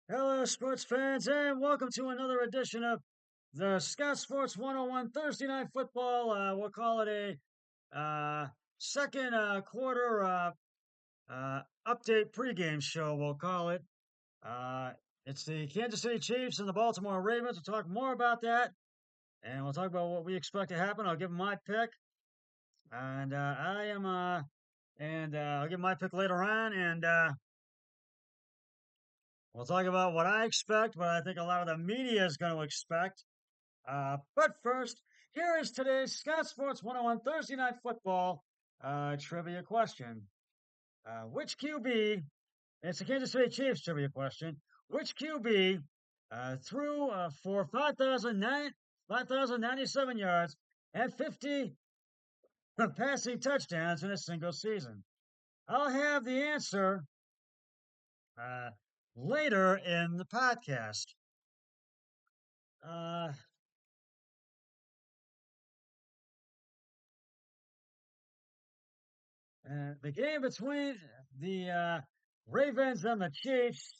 Hello, sports fans, and welcome to another edition of the Scott Sports 101 Thursday Night Football. We'll call it a second quarter update pregame show, we'll call it. Uh, it's the Kansas City Chiefs and the Baltimore Ravens. We'll talk more about that, and we'll talk about what we expect to happen. I'll give my pick, and I'll give my pick later on, and we'll talk about what I expect, what I think a lot of the media is going to expect. But first, here is today's Scott Sports 101 Thursday Night Football trivia question. Which QB, it's a Kansas City Chiefs trivia question, which QB threw for 5,097 yards and 50 passing touchdowns in a single season? I'll have the answer uh, later in the podcast. Uh, the game between the Ravens and the Chiefs.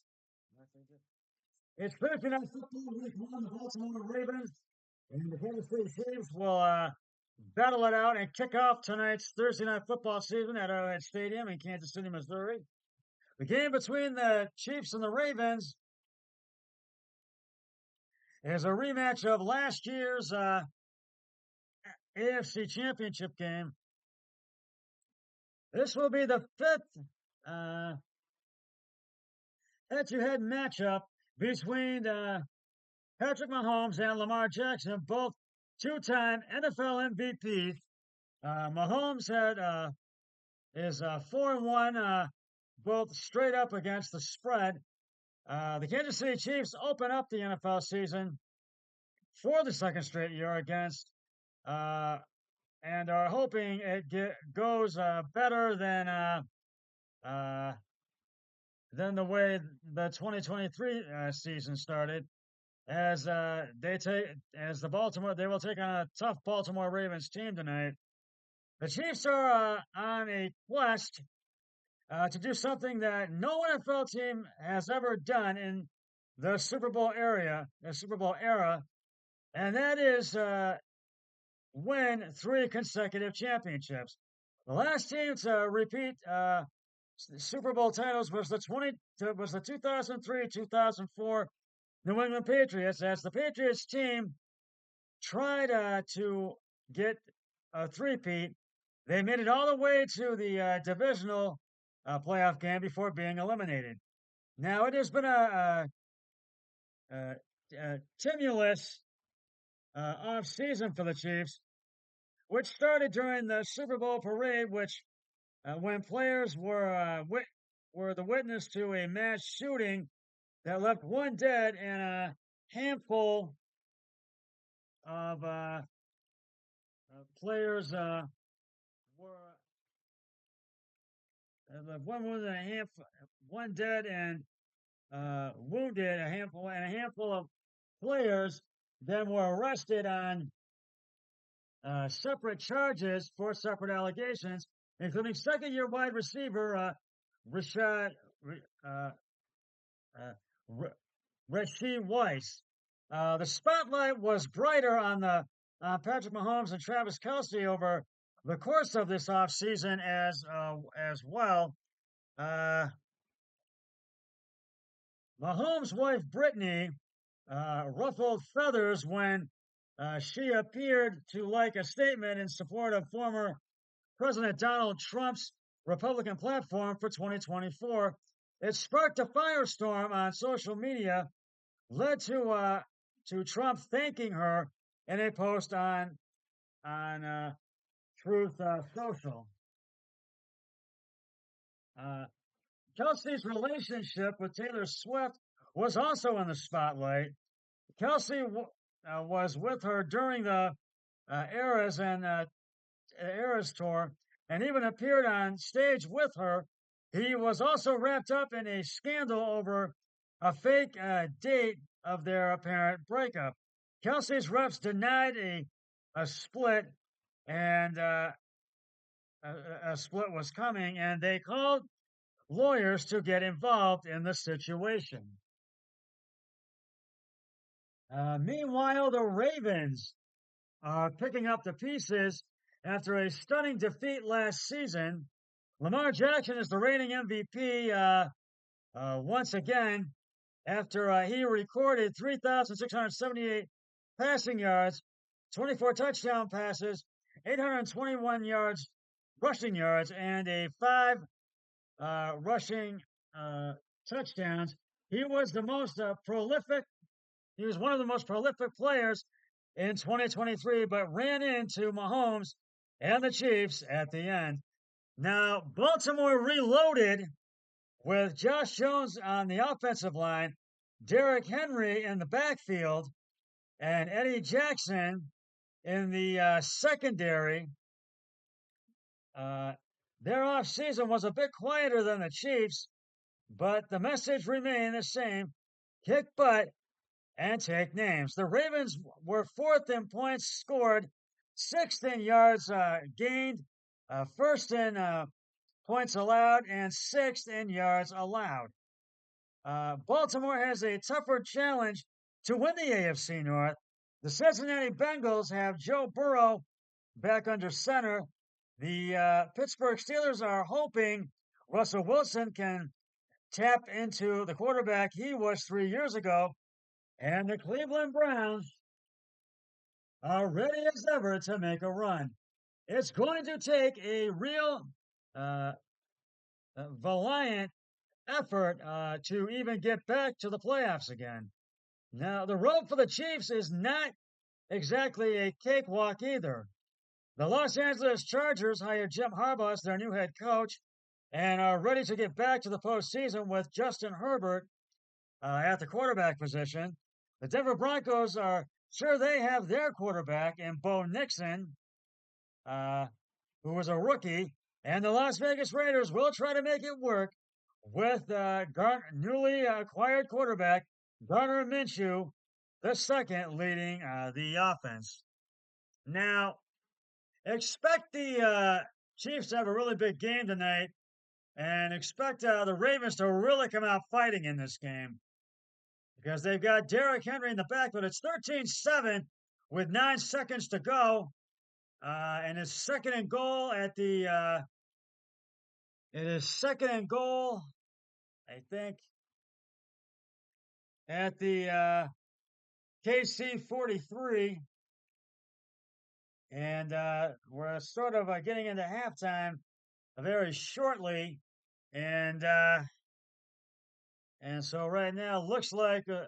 It's Thursday night football week one. The Baltimore Ravens and the Kansas City Chiefs will battle it out and kick off tonight's Thursday night football season at Arrowhead Stadium in Kansas City, Missouri. The game between the Chiefs and the Ravens is a rematch of last year's AFC Championship game. This will be the fifth uh, head-to-head matchup between Patrick Mahomes and Lamar Jackson, both two-time NFL MVPs. Mahomes is 4-1, both straight up against the spread. The Kansas City Chiefs open up the NFL season for the second straight year against, and are hoping goes better uh, than the way the 2023 season started. As they will take on a tough Baltimore Ravens team tonight. The Chiefs are on a quest to do something that no NFL team has ever done in the Super Bowl era, and that is win three consecutive championships. The last team to repeat Super Bowl titles was the 2003-2004 New England Patriots, as the Patriots team tried to get a three-peat. They made it all the way to the divisional playoff game before being eliminated. Now, it has been a tumultuous off-season for the Chiefs, which started during the Super Bowl parade, which when players were the witness to a mass shooting that left one dead and a handful of players were one wounded, one dead and wounded, a handful of players then were arrested on separate charges for separate allegations, including second-year wide receiver Rashad uh, uh, Rasheed Weiss. The spotlight was brighter on the Patrick Mahomes and Travis Kelce over the course of this offseason as well. Uh, Mahomes' wife Brittany ruffled feathers when she appeared to like a statement in support of former President Donald Trump's Republican platform for 2024. It sparked a firestorm on social media, led to Trump thanking her in a post on Truth Social. Uh, Kelsey's relationship with Taylor Swift was also in the spotlight. Kelsey was with her during the Eras tour, and even appeared on stage with her. He was also wrapped up in a scandal over a fake date of their apparent breakup. Kelsey's reps denied a split, and a split was coming, and they called lawyers to get involved in the situation. Meanwhile, the Ravens are picking up the pieces after a stunning defeat last season. Lamar Jackson is the reigning MVP once again after he recorded 3,678 passing yards, 24 touchdown passes, 821 yards rushing yards, and a five rushing uh, touchdowns. He was the most prolific. He was one of the most prolific players in 2023, but ran into Mahomes and the Chiefs at the end. Now, Baltimore reloaded with Josh Jones on the offensive line, Derrick Henry in the backfield, and Eddie Jackson in the secondary. Uh, their offseason was a bit quieter than the Chiefs, but the message remained the same: kick butt and take names. The Ravens were fourth in points scored, sixth in yards gained, first in points allowed, and sixth in yards allowed. Baltimore has a tougher challenge to win the AFC North. The Cincinnati Bengals have Joe Burrow back under center. The Pittsburgh Steelers are hoping Russell Wilson can tap into the quarterback he was 3 years ago. And the Cleveland Browns are ready as ever to make a run. It's going to take a real uh, valiant effort to even get back to the playoffs again. Now, the road for the Chiefs is not exactly a cakewalk either. The Los Angeles Chargers hired Jim Harbaugh as their new head coach and are ready to get back to the postseason with Justin Herbert at the quarterback position. The Denver Broncos are sure they have their quarterback in Bo Nixon, uh, who was a rookie, and the Las Vegas Raiders will try to make it work with newly acquired quarterback Garner Minshew, the second leading the offense. Now, expect the Chiefs to have a really big game tonight, and expect the Ravens to really come out fighting in this game because they've got Derrick Henry in the back, but it's 13-7 with 9 seconds to go. And it's second and goal at the it is second and goal, I think, at the KC 43. And we're sort of getting into halftime very shortly. And and so right now looks like and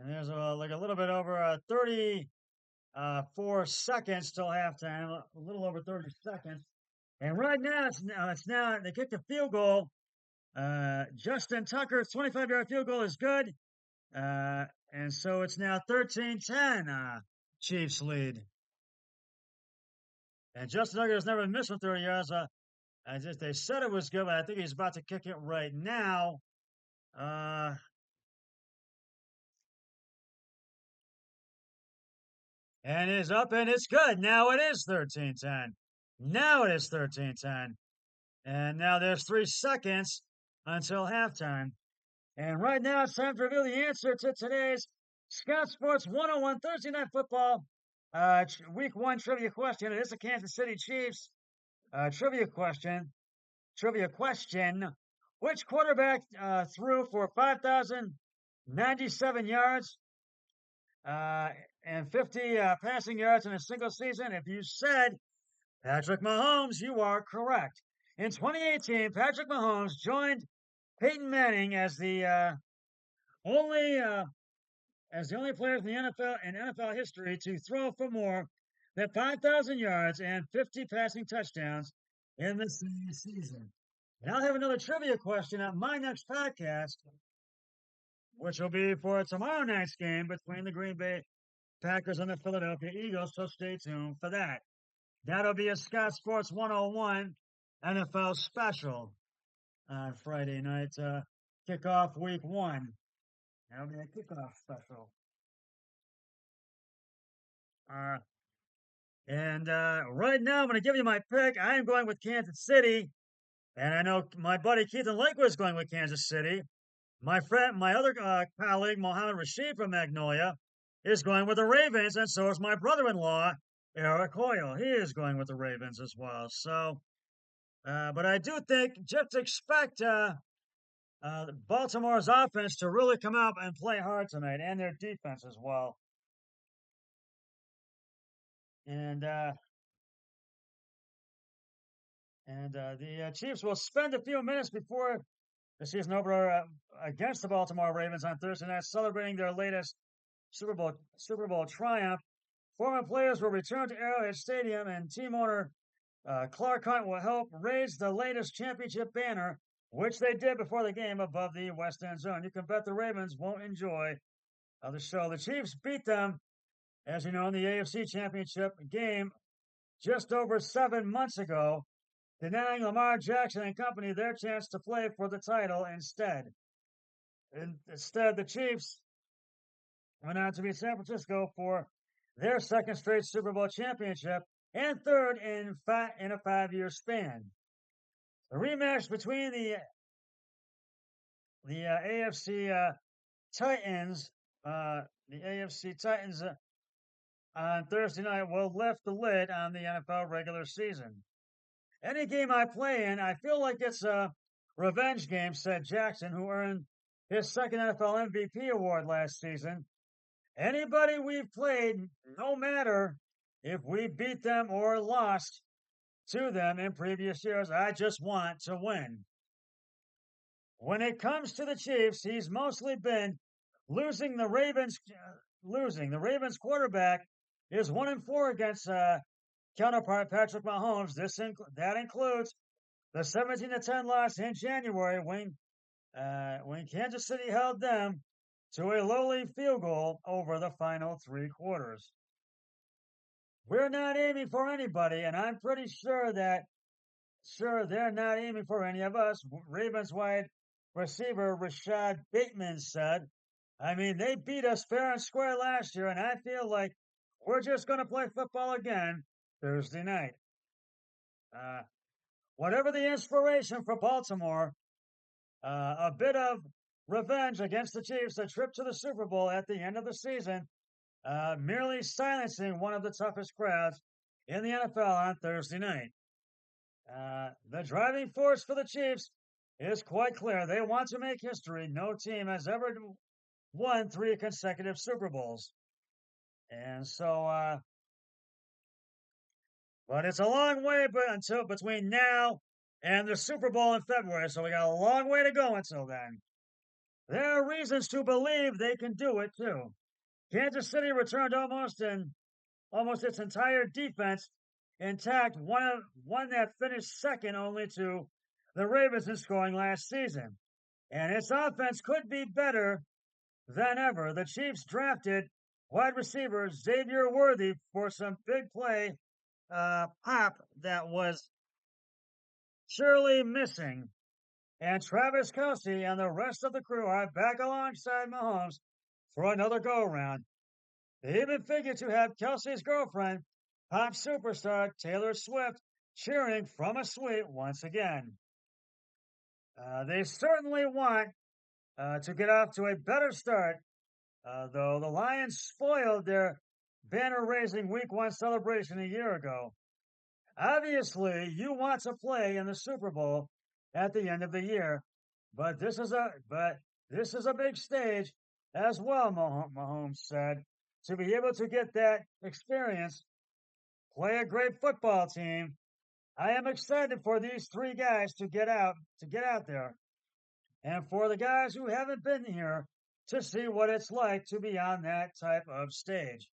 there's like a little bit over 34 seconds till halftime, a little over 30 seconds. And right now it's now they kicked a field goal. Justin Tucker's 25-yard field goal is good. And so it's now 13-10 Chiefs lead. And Justin Tucker has never missed from 30 yards. They said it was good, but I think he's about to kick it right now. Uh, and it's up and it's good. Now it is 13-10. Now it is 13-10. And now there's 3 seconds until halftime. And right now it's time to reveal the answer to today's Scott Sports 101 Thursday Night Football Week 1 trivia question. It is the Kansas City Chiefs trivia question. Trivia question. Which quarterback threw for 5,097 yards uh, and 50 passing yards in a single season? If you said Patrick Mahomes, you are correct. In 2018, Patrick Mahomes joined Peyton Manning only as the only player in the NFL history to throw for more than 5,000 yards and 50 passing touchdowns in the same season. And I'll have another trivia question at my next podcast, which will be for tomorrow night's game between the Green Bay Packers and the Philadelphia Eagles. So stay tuned for that. That'll be a Scott Sports 101 NFL special on Friday night to kick off week 1. That'll be a kickoff special. Uh, and right now, I'm going to give you my pick. I am going with Kansas City. And I know my buddy Keith and Lakewood is going with Kansas City. My friend, my other colleague, Mohammed Rashid from Magnolia, is going with the Ravens, and so is my brother-in-law, Eric Hoyle. He is going with the Ravens as well. So, but I do think just expect Baltimore's offense to really come out and play hard tonight, and their defense as well. And the Chiefs will spend a few minutes before the season opener against the Baltimore Ravens on Thursday night, celebrating their latest Super Bowl triumph. Former players will return to Arrowhead Stadium, and team owner Clark Hunt will help raise the latest championship banner, which they did before the game above the West End zone. You can bet the Ravens won't enjoy the show. The Chiefs beat them, as you know, in the AFC Championship game just over 7 months ago, denying Lamar Jackson and company their chance to play for the title instead. Instead, the Chiefs went on to beat San Francisco for their second straight Super Bowl championship and third in a 5-year span. The rematch between the AFC Titans, the AFC Titans on Thursday night will lift the lid on the NFL regular season. Any game I play in, I feel like it's a revenge game, said Jackson, who earned his second NFL MVP award last season. Anybody we've played, no matter if we beat them or lost to them in previous years, I just want to win. When it comes to the Chiefs, he's mostly been losing. The Ravens quarterback is 1-4 against counterpart Patrick Mahomes. That includes the 17-10 loss in January when Kansas City held them to a lowly field goal over the final 3 quarters. We're not aiming for anybody, and I'm pretty sure they're not aiming for any of us. Ravens wide receiver Rashad Bateman said, I mean, they beat us fair and square last year, and I feel like we're just going to play football again Thursday night. Uh, Whatever the inspiration for Baltimore, a bit of revenge against the Chiefs, a trip to the Super Bowl at the end of the season, merely silencing one of the toughest crowds in the NFL on Thursday night. The driving force for the Chiefs is quite clear. They want to make history. No team has ever won 3 consecutive Super Bowls. And so, but it's a long way until between now and the Super Bowl in February. So we got a long way to go until then. There are reasons to believe they can do it too. Kansas City returned almost its entire defense intact, one that finished second only to the Ravens in scoring last season. And its offense could be better than ever. The Chiefs drafted wide receiver Xavier Worthy for some big play pop that was surely missing. And Travis Kelce and the rest of the crew are back alongside Mahomes for another go around. They even figured to have Kelsey's girlfriend, pop superstar Taylor Swift, cheering from a suite once again. They certainly want to get off to a better start, though the Lions spoiled their banner raising week 1 celebration a year ago. Obviously, you want to play in the Super Bowl at the end of the year, but this is a big stage as well, Mahomes said. To be able to get that experience, play a great football team, I am excited for these 3 guys to get out there, and for the guys who haven't been here to see what it's like to be on that type of stage.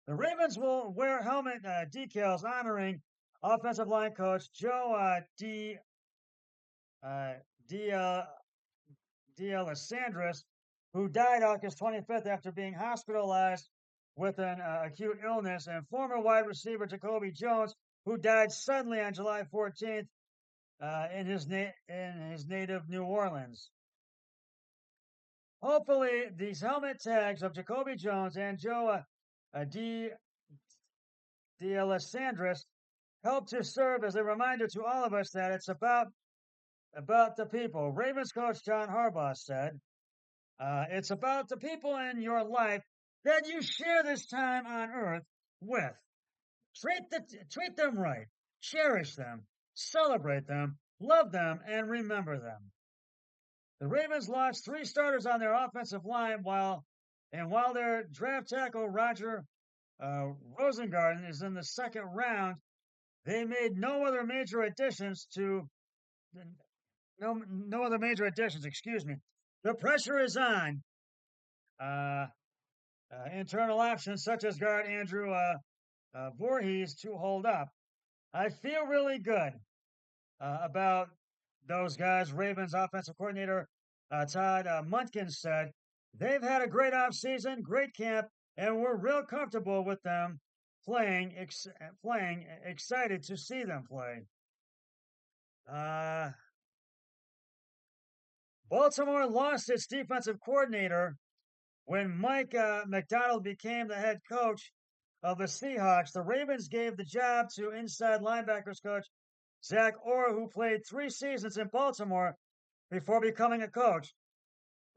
The Ravens will wear helmet decals honoring offensive line coach Joe uh, D. Alessandris, who died August 25th after being hospitalized with an acute illness, and former wide receiver Jacoby Jones, who died suddenly on July 14th in his native New Orleans. Hopefully, these helmet tags of Jacoby Jones and Joe D. Alessandris help to serve as a reminder to all of us that it's about the people. Ravens coach John Harbaugh said, It's about the people in your life that you share this time on earth with. Treat them right, cherish them, celebrate them, love them, and remember them. The Ravens lost three starters on their offensive line while their draft tackle Roger Rosengarten is in the second round, they made no other major additions. Excuse me. The pressure is on. Uh, Internal options such as guard Andrew Voorhees to hold up. I feel really good about those guys. Ravens offensive coordinator Todd Munkin said they've had a great offseason, great camp, and we're real comfortable with them playing, excited to see them play. Uh, Baltimore lost its defensive coordinator when Mike McDonald became the head coach of the Seahawks. The Ravens gave the job to inside linebackers coach Zach Orr, who played 3 seasons in Baltimore before becoming a coach.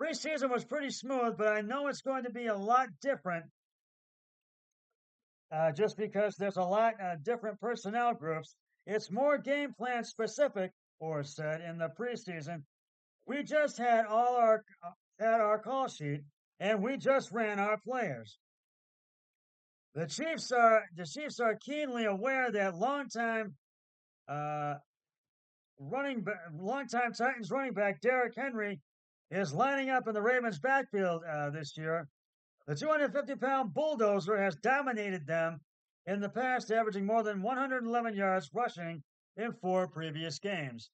Preseason was pretty smooth, but I know it's going to be a lot different just because there's a lot different personnel groups. It's more game plan specific, Orr said in the preseason. We just had our call sheet, and we just ran our players. The Chiefs are keenly aware that uh, longtime Titans running back Derrick Henry is lining up in the Ravens' backfield this year. The 250-pound bulldozer has dominated them in the past, averaging more than 111 yards rushing in 4 previous games.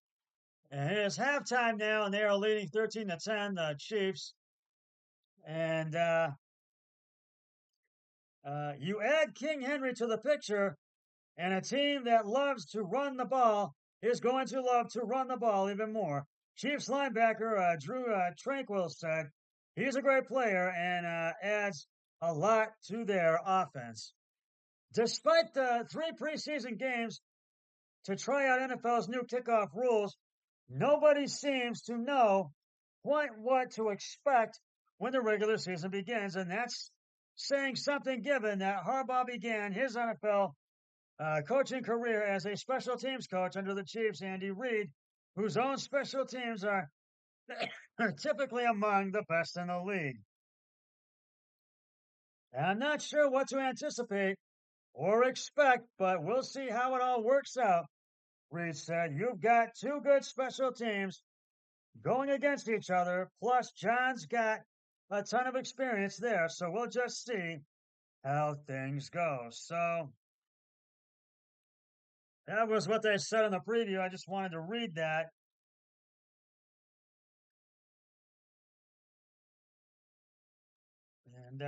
And it is halftime now, and they are leading 13-10, the Chiefs. And you add King Henry to the picture, and a team that loves to run the ball is going to love to run the ball even more. Chiefs linebacker Drew Tranquil said he's a great player and adds a lot to their offense. Despite the 3 preseason games to try out NFL's new kickoff rules, nobody seems to know quite what to expect when the regular season begins, and that's saying something given that Harbaugh began his NFL coaching career as a special teams coach under the Chiefs' Andy Reid, whose own special teams are typically among the best in the league. And I'm not sure what to anticipate or expect, but we'll see how it all works out. Reid said, "You've got two good special teams going against each other, plus John's got a ton of experience there, so we'll just see how things go." So that was what they said in the preview. I just wanted to read that. And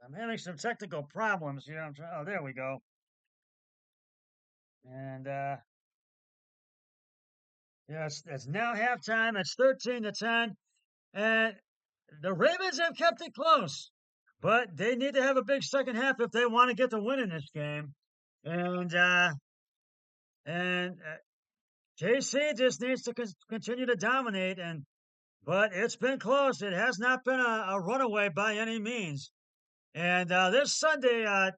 I'm having some technical problems here. Oh, there we go. And yeah, it's now halftime. It's 13-10, and the Ravens have kept it close, but they need to have a big second half if they want to get the win in this game. And KC just needs to continue to dominate, but it's been close. It has not been a runaway by any means. And this Sunday,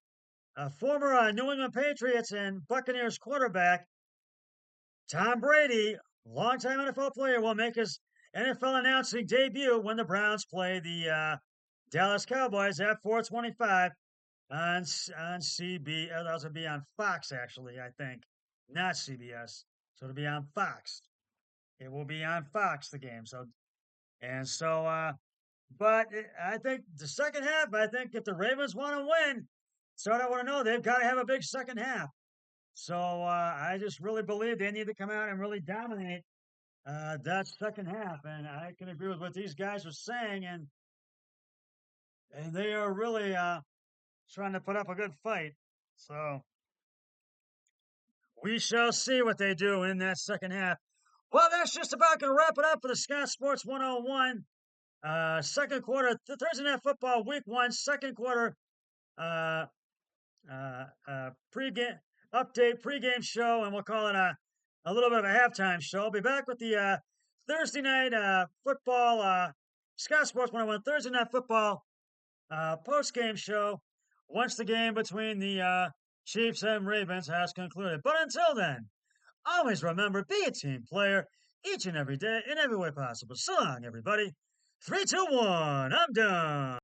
former New England Patriots and Buccaneers quarterback Tom Brady, longtime NFL player, will make his NFL announcing debut when the Browns play the Dallas Cowboys at 4:25 on CB. That'll be on Fox, actually. I think not CBS, so it'll be on Fox. It will be on Fox the game. But I think the second half. I think if the Ravens want to win, so I want to know they've got to have a big second half. So I just really believe they need to come out and really dominate that second half. And I can agree with what these guys are saying, and they are really trying to put up a good fight. So We shall see what they do in that second half. Well, that's just about going to wrap it up for the Scott Sports 101. Second quarter, Thursday Night Football, Week 1, second quarter uh, pregame update, pregame show, and we'll call it a little bit of a halftime show. I'll be back with the Thursday night football, Scott Sports 101 Thursday Night Football post game show once the game between the Chiefs and Ravens has concluded. But until then, always remember, be a team player each and every day in every way possible. So long, everybody. 3, 2, 1. I'm done.